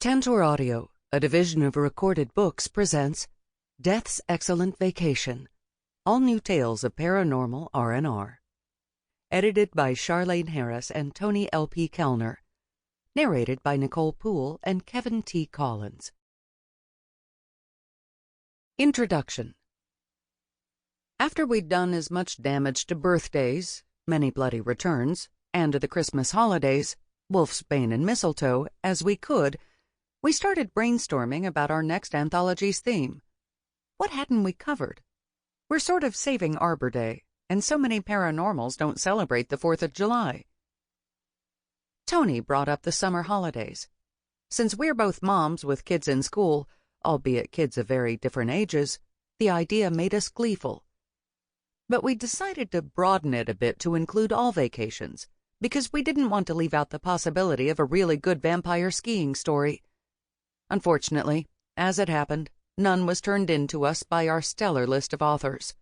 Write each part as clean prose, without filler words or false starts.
Tantor Audio, a division of Recorded Books, presents Death's Excellent Vacation, all new tales of paranormal R&R. Edited by Charlaine Harris and Toni L.P. Kelner. Narrated by Nicole Poole and Kevin T. Collins. Introduction. After we'd done as much damage to birthdays, many bloody returns, and to the Christmas holidays, Wolfsbane and Mistletoe, as we could, we started brainstorming about our next anthology's theme. What hadn't we covered? We're sort of saving Arbor Day, and so many paranormals don't celebrate the 4th of July. Toni brought up the summer holidays. Since we're both moms with kids in school, albeit kids of very different ages, the idea made us gleeful. But we decided to broaden it a bit to include all vacations, because we didn't want to leave out the possibility of a really good vampire skiing story. Unfortunately, as it happened, none was turned in to us by our stellar list of authors.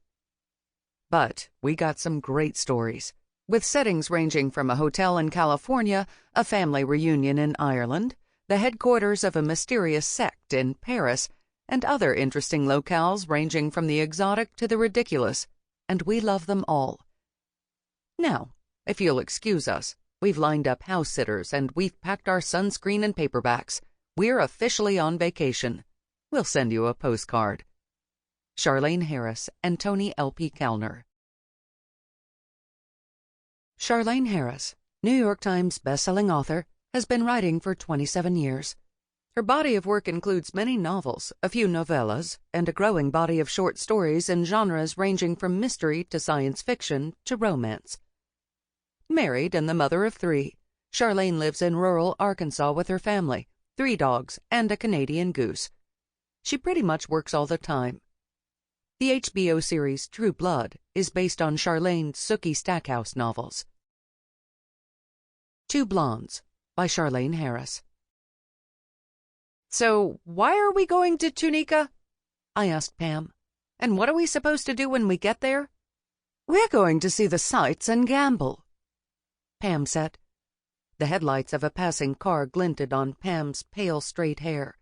But we got some great stories, with settings ranging from a hotel in California, a family reunion in Ireland, the headquarters of a mysterious sect in Paris, and other interesting locales ranging from the exotic to the ridiculous, and we love them all. Now, if you'll excuse us, we've lined up house sitters and we've packed our sunscreen and paperbacks. We're officially on vacation. We'll send you a postcard. Charlaine Harris and Toni L.P. Kelner. Charlaine Harris, New York Times bestselling author, has been writing for 27 years. Her body of work includes many novels, a few novellas, and a growing body of short stories in genres ranging from mystery to science fiction to romance. Married and the mother of 3, Charlaine lives in rural Arkansas with her family, 3 dogs, and a Canadian goose. She pretty much works all the time. The HBO series True Blood is based on Charlaine's Sookie Stackhouse novels. Two Blondes by Charlaine Harris. "So, why are we going to Tunica?" I asked Pam. "And what are we supposed to do when we get there?" "We're going to see the sights and gamble," Pam said. The headlights of a passing car glinted on Pam's pale straight hair.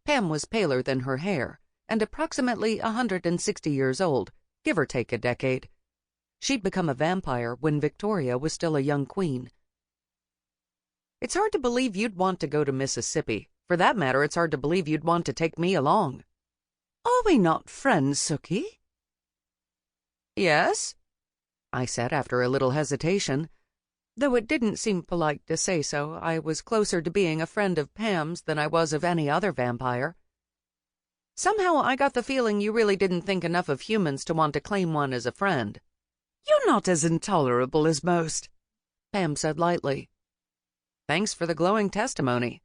Pam was paler than her hair, and approximately 160 years old, give or take a decade. She'd become a vampire when Victoria was still a young queen. "It's hard to believe you'd want to go to Mississippi. For that matter, it's hard to believe you'd want to take me along." "Are we not friends, Sookie?" "Yes," I said after a little hesitation. Though it didn't seem polite to say so, I was closer to being a friend of Pam's than I was of any other vampire. "Somehow I got the feeling you really didn't think enough of humans to want to claim one as a friend." "You're not as intolerable as most," Pam said lightly. "Thanks for the glowing testimony."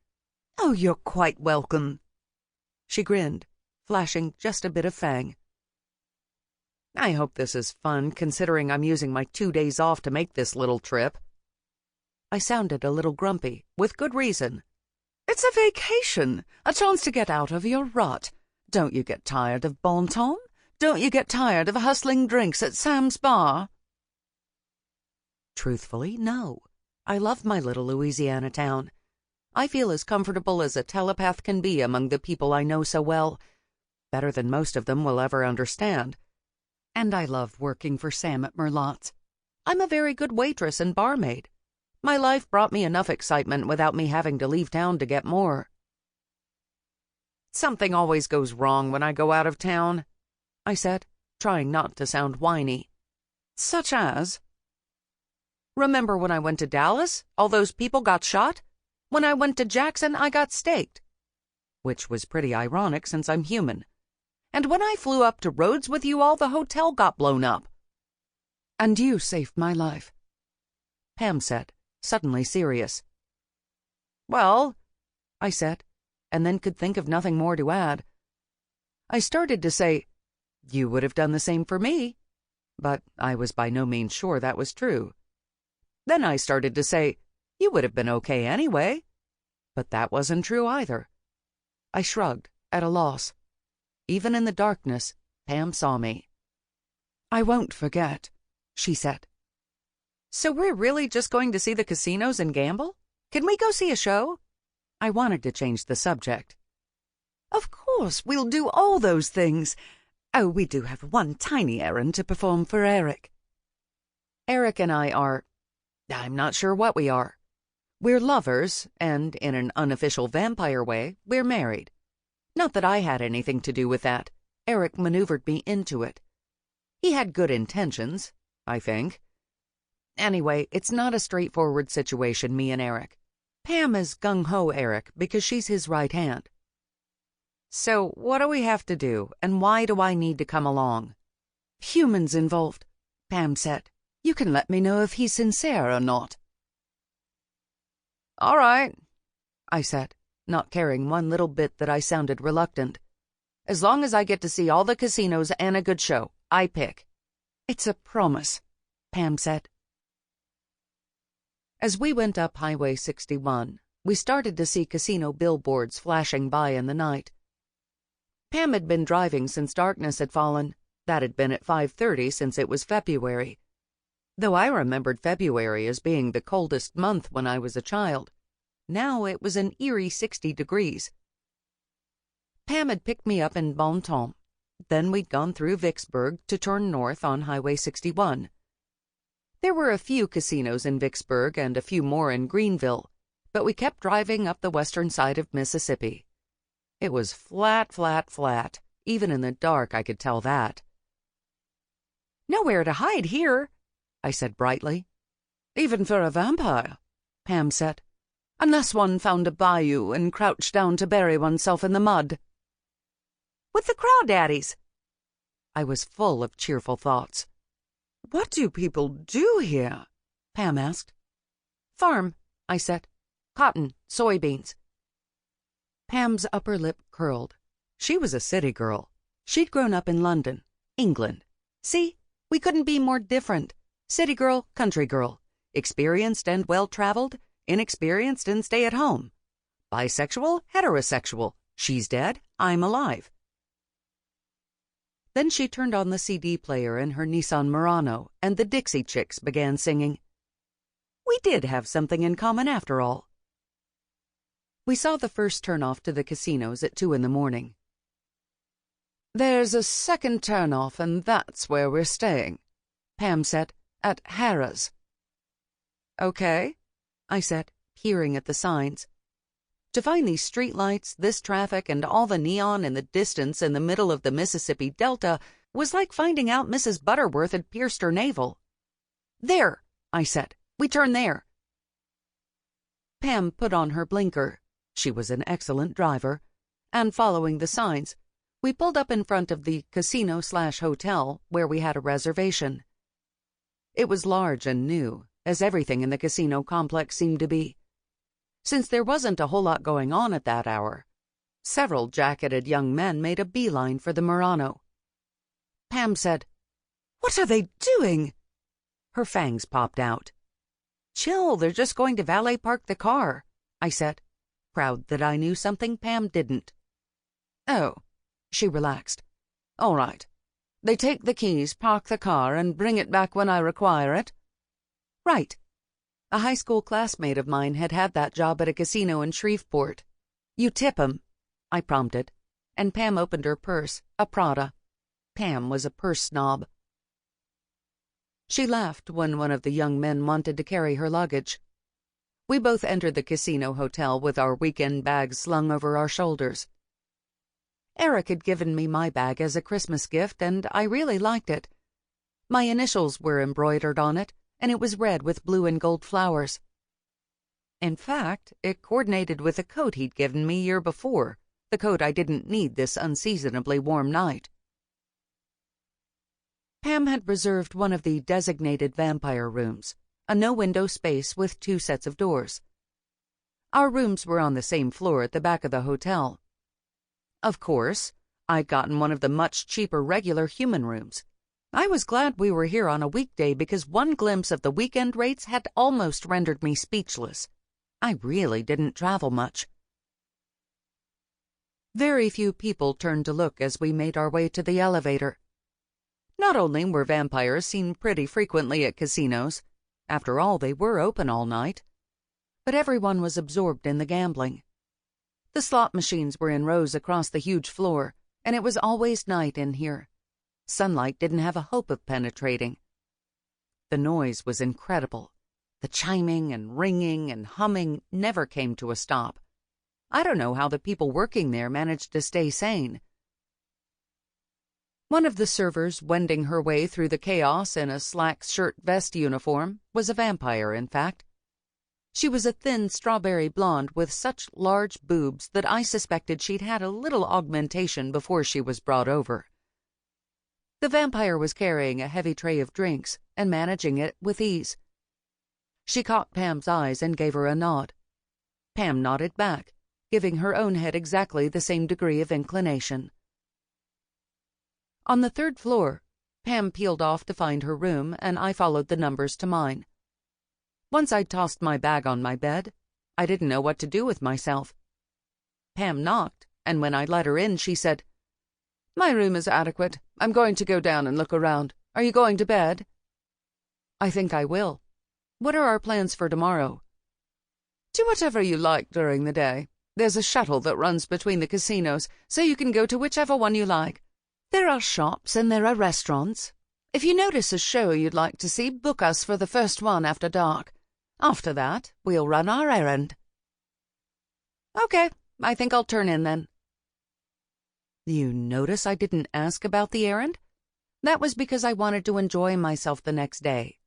"Oh, you're quite welcome." She grinned, flashing just a bit of fang. "I hope this is fun, considering I'm using my 2 days off to make this little trip." I sounded a little grumpy, with good reason. "It's a vacation, a chance to get out of your rut. Don't you get tired of bon ton? Don't you get tired of hustling drinks at Sam's bar?" Truthfully, no. I love my little Louisiana town. I feel as comfortable as a telepath can be among the people I know so well, better than most of them will ever understand. And I love working for Sam at Merlotte's. I'm a very good waitress and barmaid. My life brought me enough excitement without me having to leave town to get more. "Something always goes wrong when I go out of town," I said, trying not to sound whiny. "Such as?" "Remember when I went to Dallas? All those people got shot? When I went to Jackson, I got staked." Which was pretty ironic since I'm human. "And when I flew up to Rhodes with you all, the hotel got blown up." "And you saved my life," Pam said, suddenly serious. "Well," I said, and then could think of nothing more to add. I started to say, "You would have done the same for me," but I was by no means sure that was true. Then I started to say, "You would have been okay anyway," but that wasn't true either. I shrugged, at a loss. Even in the darkness, Pam saw me. "I won't forget," she said. "So we're really just going to see the casinos and gamble? Can we go see a show?" I wanted to change the subject. "Of course, we'll do all those things. Oh, we do have one tiny errand to perform for Eric." Eric and I I'm not sure what we are. We're lovers, and in an unofficial vampire way, we're married. Not that I had anything to do with that. Eric maneuvered me into it. He had good intentions, I think. Anyway, it's not a straightforward situation, me and Eric. Pam is gung-ho Eric because she's his right hand. "So what do we have to do, and why do I need to come along?" "Humans involved," Pam said. "You can let me know if he's sincere or not." "All right," I said, not caring one little bit that I sounded reluctant. "As long as I get to see all the casinos and a good show, I pick." "It's a promise," Pam said. As we went up Highway 61, we started to see casino billboards flashing by in the night. Pam had been driving since darkness had fallen. That had been at 5:30 since it was February. Though I remembered February as being the coldest month when I was a child. Now it was an eerie 60 degrees. Pam had picked me up in Bon Temps. Then we'd gone through Vicksburg to turn north on Highway 61. There were a few casinos in Vicksburg and a few more in Greenville, but we kept driving up the western side of Mississippi. It was flat, flat, flat. Even in the dark I could tell that. "Nowhere to hide here," I said brightly. "Even for a vampire," Pam said. "Unless one found a bayou and crouched down to bury oneself in the mud." "With the crawdaddies." I was full of cheerful thoughts. "What do people do here?" Pam asked. "Farm," I said. "Cotton, soybeans." Pam's upper lip curled. She was a city girl. She'd grown up in London, England. See, we couldn't be more different. City girl, country girl. Experienced and well-traveled, inexperienced and stay at home. Bisexual, heterosexual. She's dead, I'm alive. Then she turned on the CD player in her Nissan Murano, and the Dixie Chicks began singing. We did have something in common after all. We saw the first turnoff to the casinos at 2 a.m. "There's a second turnoff, and that's where we're staying," Pam said, "at Harris." "Okay," I said, peering at the signs. To find these streetlights, this traffic, and all the neon in the distance in the middle of the Mississippi Delta was like finding out Mrs. Butterworth had pierced her navel. "There," I said. "We turn there." Pam put on her blinker. She was an excellent driver. And following the signs, we pulled up in front of the casino/hotel where we had a reservation. It was large and new, as everything in the casino complex seemed to be. Since there wasn't a whole lot going on at that hour, several jacketed young men made a beeline for the Murano. Pam said, "What are they doing?" Her fangs popped out. "Chill, they're just going to valet park the car," I said, proud that I knew something Pam didn't. "Oh," she relaxed. "All right. They take the keys, park the car, and bring it back when I require it?" "Right. A high school classmate of mine had that job at a casino in Shreveport. You tip 'em," I prompted, and Pam opened her purse, a Prada. Pam was a purse snob. She laughed when one of the young men wanted to carry her luggage. We both entered the casino hotel with our weekend bags slung over our shoulders. Eric had given me my bag as a Christmas gift, and I really liked it. My initials were embroidered on it, and it was red with blue and gold flowers. In fact, it coordinated with a coat he'd given me year before, the coat I didn't need this unseasonably warm night. Pam had reserved one of the designated vampire rooms, a no-window space with 2 sets of doors. Our rooms were on the same floor at the back of the hotel. Of course, I'd gotten one of the much cheaper regular human rooms. I was glad we were here on a weekday because one glimpse of the weekend rates had almost rendered me speechless. I really didn't travel much. Very few people turned to look as we made our way to the elevator. Not only were vampires seen pretty frequently at casinos, after all they were open all night, but everyone was absorbed in the gambling. The slot machines were in rows across the huge floor, and it was always night in here. Sunlight didn't have a hope of penetrating. The noise was incredible. The chiming and ringing and humming never came to a stop. I don't know how the people working there managed to stay sane. One of the servers, wending her way through the chaos in a slack shirt-vest uniform, was a vampire, in fact. She was a thin strawberry blonde with such large boobs that I suspected she'd had a little augmentation before she was brought over. The vampire was carrying a heavy tray of drinks and managing it with ease. She caught Pam's eyes and gave her a nod. Pam nodded back, giving her own head exactly the same degree of inclination. On the third floor, Pam peeled off to find her room, and I followed the numbers to mine. Once I'd tossed my bag on my bed, I didn't know what to do with myself. Pam knocked, and when I let her in, she said, "My room is adequate. I'm going to go down and look around. Are you going to bed?" "I think I will. What are our plans for tomorrow?" "Do whatever you like during the day. There's a shuttle that runs between the casinos, so you can go to whichever one you like. There are shops and there are restaurants. If you notice a show you'd like to see, book us for the first one after dark. After that, we'll run our errand." "Okay, I think I'll turn in then." You notice I didn't ask about the errand? That was because I wanted to enjoy myself the next day.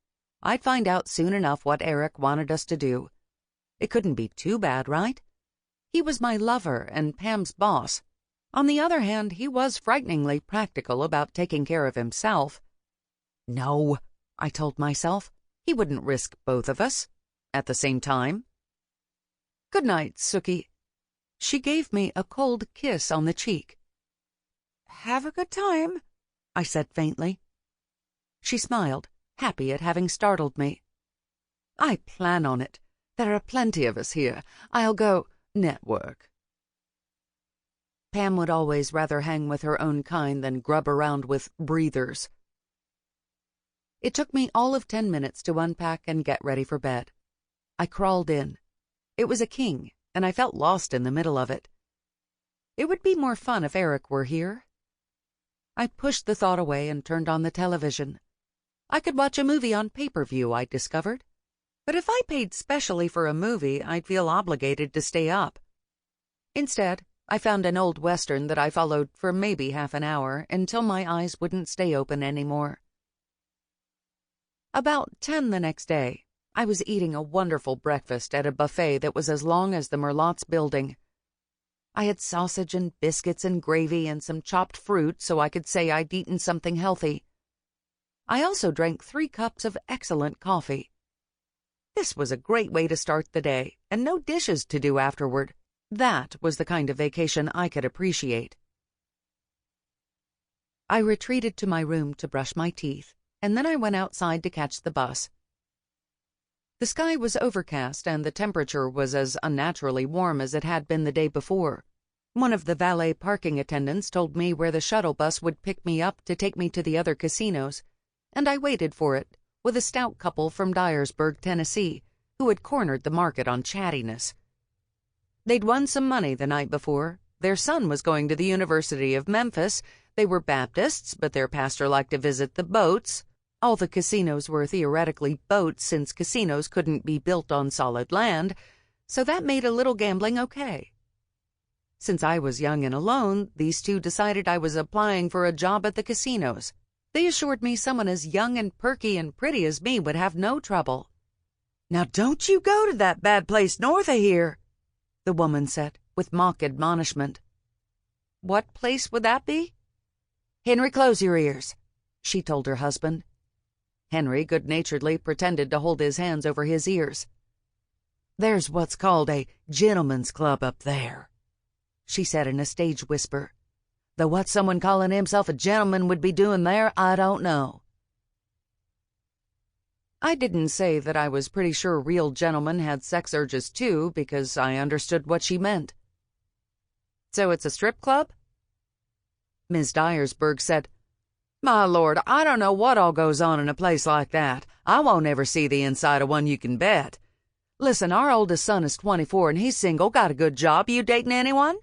I'd find out soon enough what Eric wanted us to do. It couldn't be too bad, right? He was my lover and Pam's boss. On the other hand, he was frighteningly practical about taking care of himself. No, I told myself, he wouldn't risk both of us at the same time. "Good night, Sookie." She gave me a cold kiss on the cheek. "Have a good time," I said faintly. She smiled, happy at having startled me. "I plan on it. There are plenty of us here. I'll go network." Pam would always rather hang with her own kind than grub around with breathers. It took me all of 10 minutes to unpack and get ready for bed. I crawled in. It was a king, and I felt lost in the middle of it. It would be more fun if Eric were here. I pushed the thought away and turned on the television. I could watch a movie on pay-per-view, I discovered. But if I paid specially for a movie, I'd feel obligated to stay up. Instead, I found an old Western that I followed for maybe half an hour until my eyes wouldn't stay open anymore. About 10 the next day, I was eating a wonderful breakfast at a buffet that was as long as the Merlotte's building. I had sausage and biscuits and gravy and some chopped fruit so I could say I'd eaten something healthy. I also drank 3 cups of excellent coffee. This was a great way to start the day, and no dishes to do afterward. That was the kind of vacation I could appreciate. I retreated to my room to brush my teeth, and then I went outside to catch the bus. The sky was overcast, and the temperature was as unnaturally warm as it had been the day before. One of the valet parking attendants told me where the shuttle bus would pick me up to take me to the other casinos, and I waited for it with a stout couple from Dyersburg, Tennessee, who had cornered the market on chattiness. They'd won some money the night before. Their son was going to the University of Memphis. They were Baptists, but their pastor liked to visit the boats. All the casinos were theoretically boats since casinos couldn't be built on solid land, so that made a little gambling okay. Since I was young and alone, these two decided I was applying for a job at the casinos. They assured me someone as young and perky and pretty as me would have no trouble. "Now don't you go to that bad place north of here," the woman said, with mock admonishment. "What place would that be?" "Henry, close your ears," she told her husband. Henry good-naturedly pretended to hold his hands over his ears. "There's what's called a gentleman's club up there," she said in a stage whisper. "Though what someone calling himself a gentleman would be doing there, I don't know." I didn't say that I was pretty sure real gentlemen had sex urges too, because I understood what she meant. "So it's a strip club?" Ms. Dyersburg said, "My lord, I don't know what all goes on in a place like that. I won't ever see the inside of one, you can bet. Listen, our oldest son is 24 and he's single, got a good job. You dating anyone?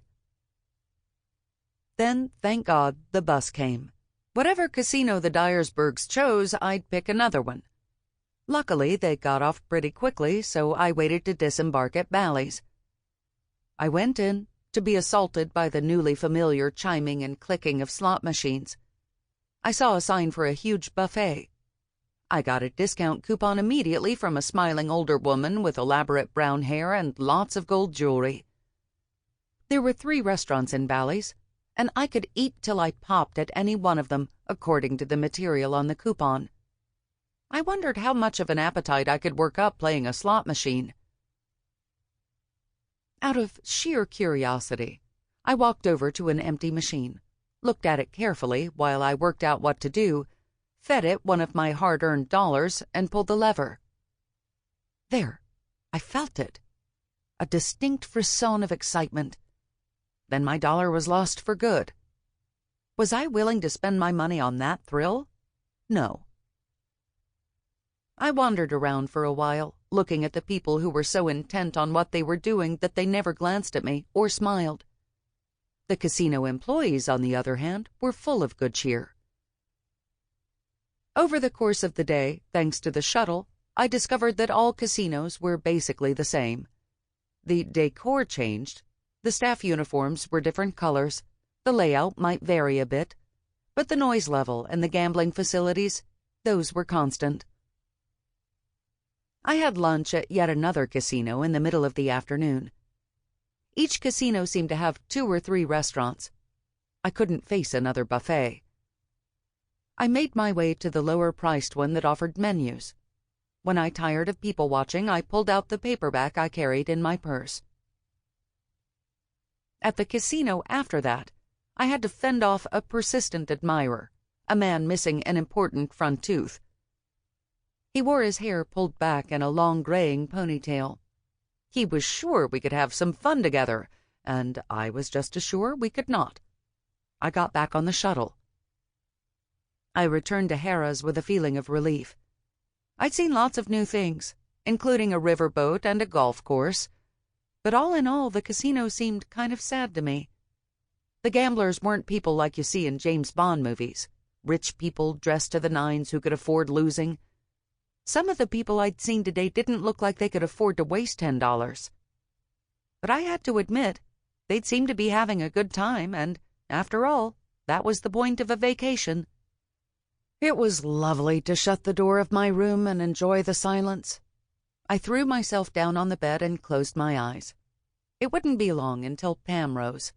Then, thank God, the bus came. Whatever casino the Dyersburgs chose, I'd pick another one. Luckily, they got off pretty quickly, so I waited to disembark at Bally's. I went in, to be assaulted by the newly familiar chiming and clicking of slot machines. I saw a sign for a huge buffet. I got a discount coupon immediately from a smiling older woman with elaborate brown hair and lots of gold jewelry. There were 3 restaurants in Bally's, and I could eat till I popped at any one of them, according to the material on the coupon. I wondered how much of an appetite I could work up playing a slot machine. Out of sheer curiosity, I walked over to an empty machine, looked at it carefully while I worked out what to do, fed it one of my hard-earned dollars, and pulled the lever. There, I felt it. A distinct frisson of excitement. Then my dollar was lost for good. Was I willing to spend my money on that thrill? No. I wandered around for a while, looking at the people who were so intent on what they were doing that they never glanced at me or smiled. The casino employees, on the other hand, were full of good cheer. Over the course of the day, thanks to the shuttle, I discovered that all casinos were basically the same. The decor changed. The staff uniforms were different colors. The layout might vary a bit. But the noise level and the gambling facilities, those were constant. I had lunch at yet another casino in the middle of the afternoon. Each casino seemed to have 2 or 3 restaurants. I couldn't face another buffet. I made my way to the lower-priced one that offered menus. When I tired of people watching, I pulled out the paperback I carried in my purse. At the casino after that, I had to fend off a persistent admirer, a man missing an important front tooth. He wore his hair pulled back in a long graying ponytail. He was sure we could have some fun together, and I was just as sure we could not. I got back on the shuttle. I returned to Harrah's with a feeling of relief. I'd seen lots of new things, including a riverboat and a golf course, but all in all, the casino seemed kind of sad to me. The gamblers weren't people like you see in James Bond movies, rich people dressed to the nines who could afford losing. Some of the people I'd seen today didn't look like they could afford to waste $10. But I had to admit, they'd seemed to be having a good time, and, after all, that was the point of a vacation. It was lovely to shut the door of my room and enjoy the silence. I threw myself down on the bed and closed my eyes. It wouldn't be long until Pam rose.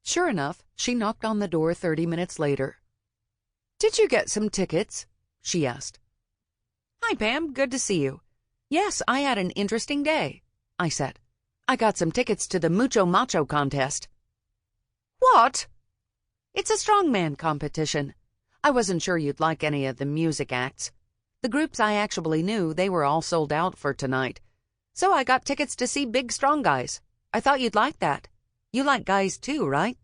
Sure enough, she knocked on the door 30 minutes later. "Did you get some tickets?" she asked. "Hi, Pam. Good to see you." "Yes, I had an interesting day," I said. "I got some tickets to the Mucho Macho contest." "What?" "It's a strongman competition. I wasn't sure you'd like any of the music acts. The groups I actually knew, they were all sold out for tonight. So I got tickets to see big strong guys. I thought you'd like that. You like guys too, right?"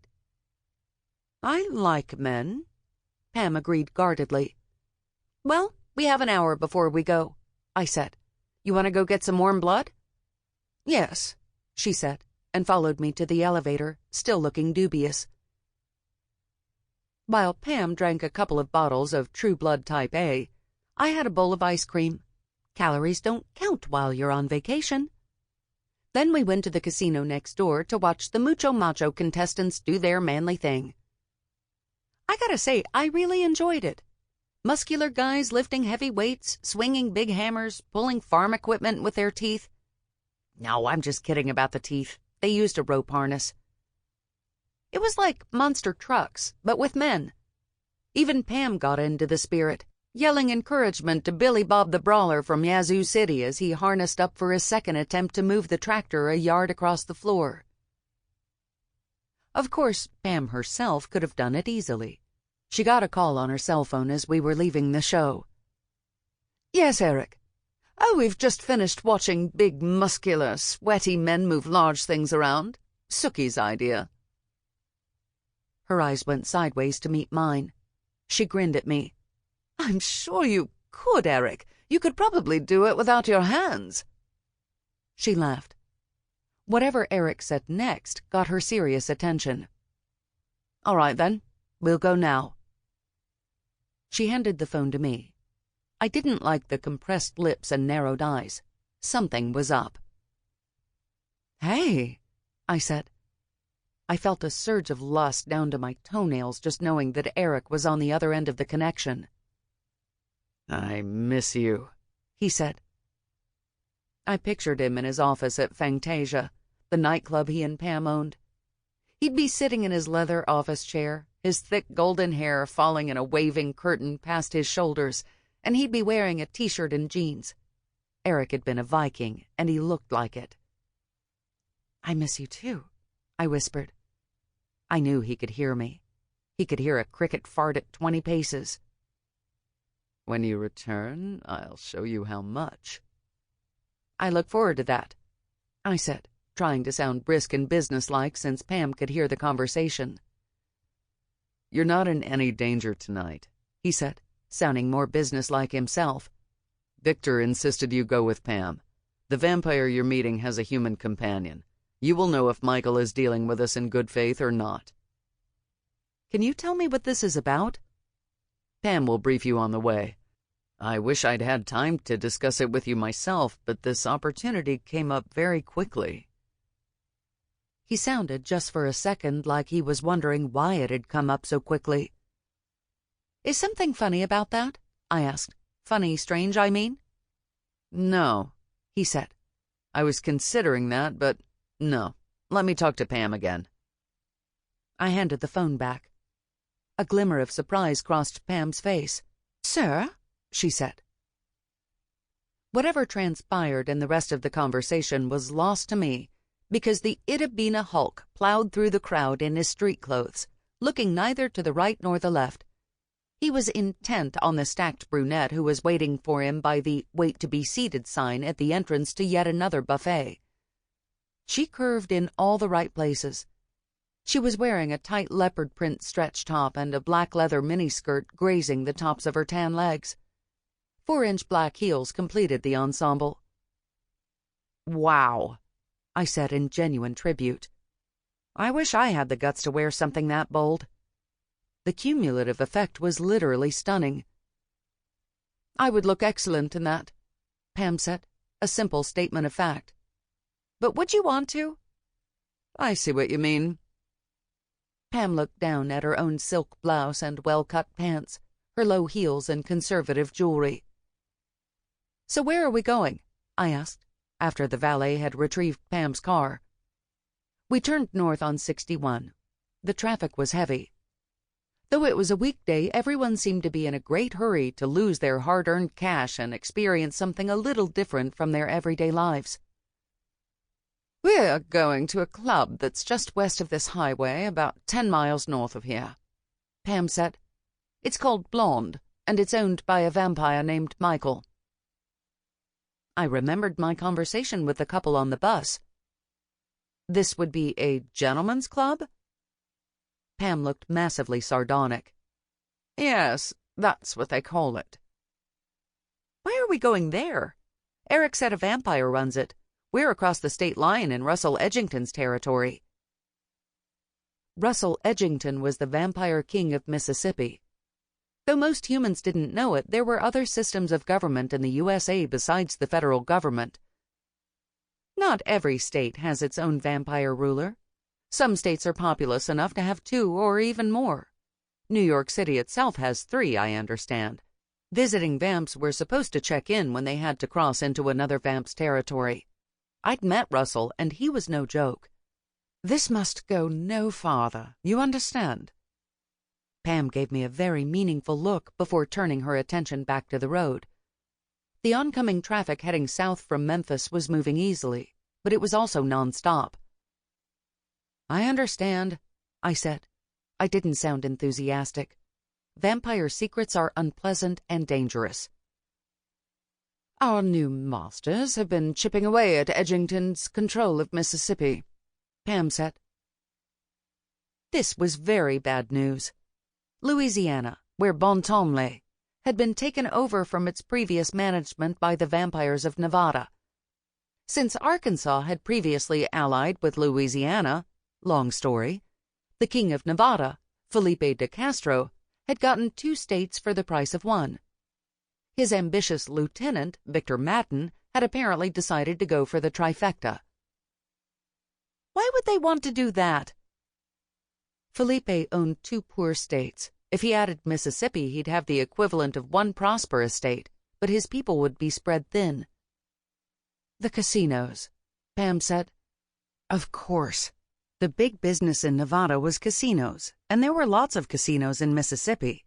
"I like men," Pam agreed guardedly. "Well, we have an hour before we go," I said. "You want to go get some warm blood?" "Yes," she said, and followed me to the elevator, still looking dubious. While Pam drank a couple of bottles of True Blood Type A, I had a bowl of ice cream. Calories don't count while you're on vacation. Then we went to the casino next door to watch the Mucho Macho contestants do their manly thing. I gotta say, I really enjoyed it. Muscular guys lifting heavy weights, swinging big hammers, pulling farm equipment with their teeth. No, I'm just kidding about the teeth. They used a rope harness. It was like monster trucks, but with men. Even Pam got into the spirit, yelling encouragement to Billy Bob the Brawler from Yazoo City as he harnessed up for his second attempt to move the tractor a yard across the floor. Of course, Pam herself could have done it easily. She got a call on her cell phone as we were leaving the show. "Yes, Eric. Oh, we've just finished watching big, muscular, sweaty men move large things around. Sookie's idea." Her eyes went sideways to meet mine. She grinned at me. "I'm sure you could, Eric. You could probably do it without your hands." She laughed. Whatever Eric said next got her serious attention. "All right, then. We'll go now." She handed the phone to me. I didn't like the compressed lips and narrowed eyes. Something was up. "Hey," I said. I felt a surge of lust down to my toenails just knowing that Eric was on the other end of the connection. "I miss you," he said. I pictured him in his office at Fantasia, the nightclub he and Pam owned. He'd be sitting in his leather office chair, his thick golden hair falling in a waving curtain past his shoulders, and he'd be wearing a t-shirt and jeans. Eric had been a Viking, and he looked like it. "I miss you too," I whispered. I knew he could hear me. He could hear a cricket fart at 20 paces. "When you return, I'll show you how much." "I look forward to that," I said, trying to sound brisk and businesslike since Pam could hear the conversation. "You're not in any danger tonight," he said, sounding more businesslike himself. "Victor insisted you go with Pam. The vampire you're meeting has a human companion. You will know if Michael is dealing with us in good faith or not." "Can you tell me what this is about?" "Pam will brief you on the way. I wish I'd had time to discuss it with you myself, but this opportunity came up very quickly." He sounded just for a second like he was wondering why it had come up so quickly. "Is something funny about that?" I asked. "Funny, strange, I mean?" "No," he said. "I was considering that, but no. Let me talk to Pam again." I handed the phone back. A glimmer of surprise crossed Pam's face. "Sir?" she said. Whatever transpired in the rest of the conversation was lost to me, because the Itabina Hulk plowed through the crowd in his street clothes, looking neither to the right nor the left. He was intent on the stacked brunette who was waiting for him by the "Wait to be seated" sign at the entrance to yet another buffet. She curved in all the right places. She was wearing a tight leopard print stretch top and a black leather miniskirt grazing the tops of her tan legs. 4-inch black heels completed the ensemble. "Wow," I said in genuine tribute. I wish I had the guts to wear something that bold. The cumulative effect was literally stunning. "I would look excellent in that," Pam said, a simple statement of fact. "But would you want to?" "I see what you mean." Pam looked down at her own silk blouse and well-cut pants, her low heels and conservative jewelry. "So where are we going?" I asked, after the valet had retrieved Pam's car. We turned north on 61. The traffic was heavy. Though it was a weekday, everyone seemed to be in a great hurry to lose their hard-earned cash and experience something a little different from their everyday lives. "We're going to a club that's just west of this highway, about 10 miles north of here," Pam said. "It's called Blonde, and it's owned by a vampire named Michael." I remembered my conversation with the couple on the bus. "This would be a gentleman's club?" Pam looked massively sardonic. "Yes, that's what they call it." "Why are we going there? Eric said a vampire runs it. We're across the state line in Russell Edgington's territory." Russell Edgington was the vampire king of Mississippi. Though most humans didn't know it, there were other systems of government in the USA besides the federal government. Not every state has its own vampire ruler. Some states are populous enough to have 2 or even more. New York City itself has 3, I understand. Visiting vamps were supposed to check in when they had to cross into another vamp's territory. I'd met Russell, and he was no joke. "This must go no farther, you understand?" Pam gave me a very meaningful look before turning her attention back to the road. The oncoming traffic heading south from Memphis was moving easily, but it was also nonstop. "I understand," I said. I didn't sound enthusiastic. Vampire secrets are unpleasant and dangerous. "Our new masters have been chipping away at Edgington's control of Mississippi," Pam said. This was very bad news. Louisiana, where Bontemps lay, had been taken over from its previous management by the vampires of Nevada. Since Arkansas had previously allied with Louisiana, long story, the King of Nevada, Felipe de Castro, had gotten 2 states for the price of 1. His ambitious lieutenant, Victor Madden, had apparently decided to go for the trifecta. Why would they want to do that? Felipe owned 2 poor states. If he added Mississippi, he'd have the equivalent of 1 prosperous state, but his people would be spread thin. The casinos, Pam said. Of course. The big business in Nevada was casinos, and there were lots of casinos in Mississippi.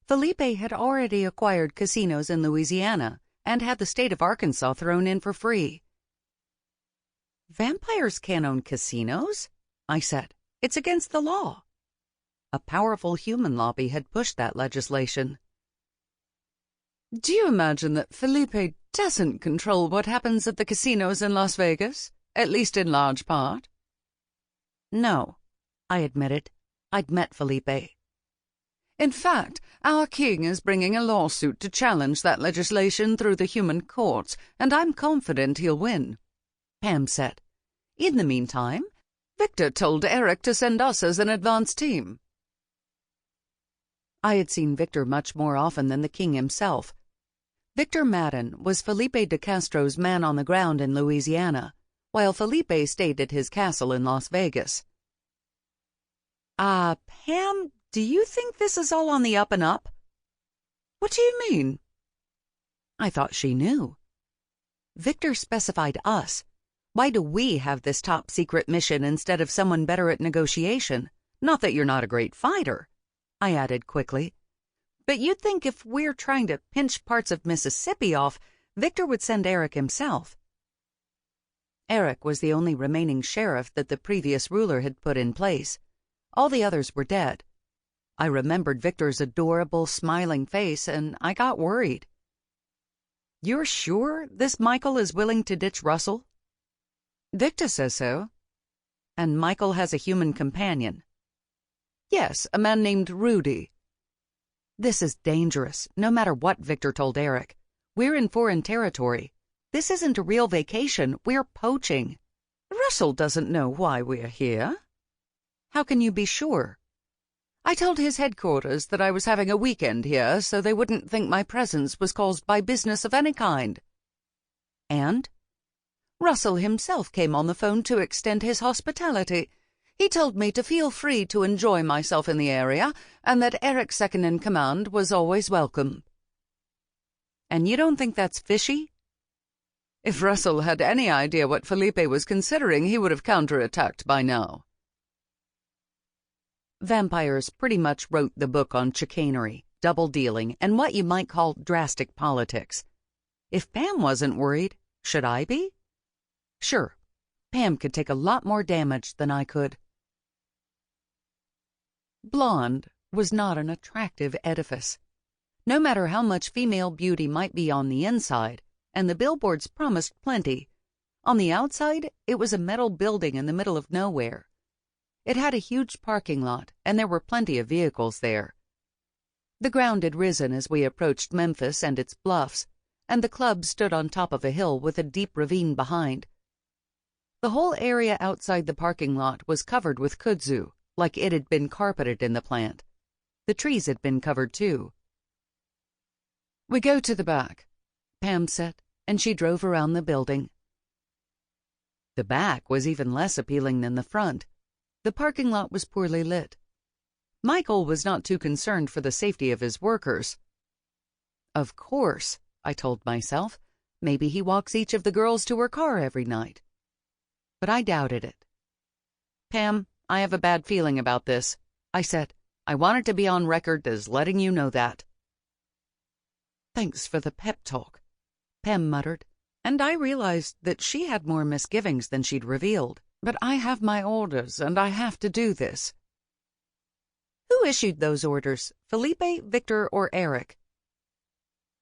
Felipe had already acquired casinos in Louisiana and had the state of Arkansas thrown in for free. Vampires can't own casinos, I said. It's against the law. A powerful human lobby had pushed that legislation. Do you imagine that Felipe doesn't control what happens at the casinos in Las Vegas, at least in large part? No, I admitted. I'd met Felipe. In fact, our king is bringing a lawsuit to challenge that legislation through the human courts, and I'm confident he'll win, Pam said. In the meantime, Victor told Eric to send us as an advance team. I had seen Victor much more often than the king himself. Victor Madden was Felipe de Castro's man on the ground in Louisiana, while Felipe stayed at his castle in Las Vegas. Pam, do you think this is all on the up and up? What do you mean? I thought she knew. Victor specified us. Why do we have this top-secret mission instead of someone better at negotiation? Not that you're not a great fighter, I added quickly. But you'd think if we're trying to pinch parts of Mississippi off, Victor would send Eric himself. Eric was the only remaining sheriff that the previous ruler had put in place. All the others were dead. I remembered Victor's adorable, smiling face, and I got worried. You're sure this Michael is willing to ditch Russell? Victor says so. And Michael has a human companion. Yes, a man named Rudy. This is dangerous, no matter what Victor told Eric. We're in foreign territory. This isn't a real vacation, we're poaching. Russell doesn't know why we're here. How can you be sure? I told his headquarters that I was having a weekend here so they wouldn't think my presence was caused by business of any kind. And? Russell himself came on the phone to extend his hospitality. He told me to feel free to enjoy myself in the area and that Eric's second-in-command was always welcome. And you don't think that's fishy? If Russell had any idea what Felipe was considering, he would have counterattacked by now. Vampires pretty much wrote the book on chicanery, double-dealing, and what you might call drastic politics. If Pam wasn't worried, should I be? Sure, Pam could take a lot more damage than I could. Blonde was not an attractive edifice. No matter how much female beauty might be on the inside, and the billboards promised plenty, on the outside it was a metal building in the middle of nowhere. It had a huge parking lot, and there were plenty of vehicles there. The ground had risen as we approached Memphis and its bluffs, and the club stood on top of a hill with a deep ravine behind. The whole area outside the parking lot was covered with kudzu, like it had been carpeted in the plant. The trees had been covered too. We go to the back, Pam said, and she drove around the building. The back was even less appealing than the front. The parking lot was poorly lit. Michael was not too concerned for the safety of his workers. Of course, I told myself, maybe he walks each of the girls to her car every night. But I doubted it. Pam, I have a bad feeling about this, I said. I wanted to be on record as letting you know that. Thanks for the pep talk, Pam muttered, and I realized that she had more misgivings than she'd revealed. But I have my orders, and I have to do this. Who issued those orders, Felipe, Victor, or Eric?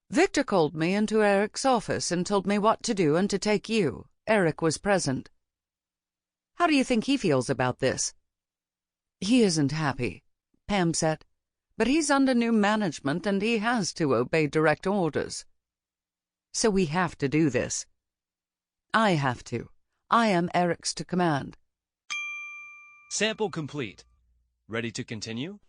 Victor called me into Eric's office and told me what to do and to take you. Eric was present. How do you think he feels about this? He isn't happy, Pam said, but he's under new management and he has to obey direct orders. So we have to do this. I have to. I am Eric's to command. Sample complete. Ready to continue?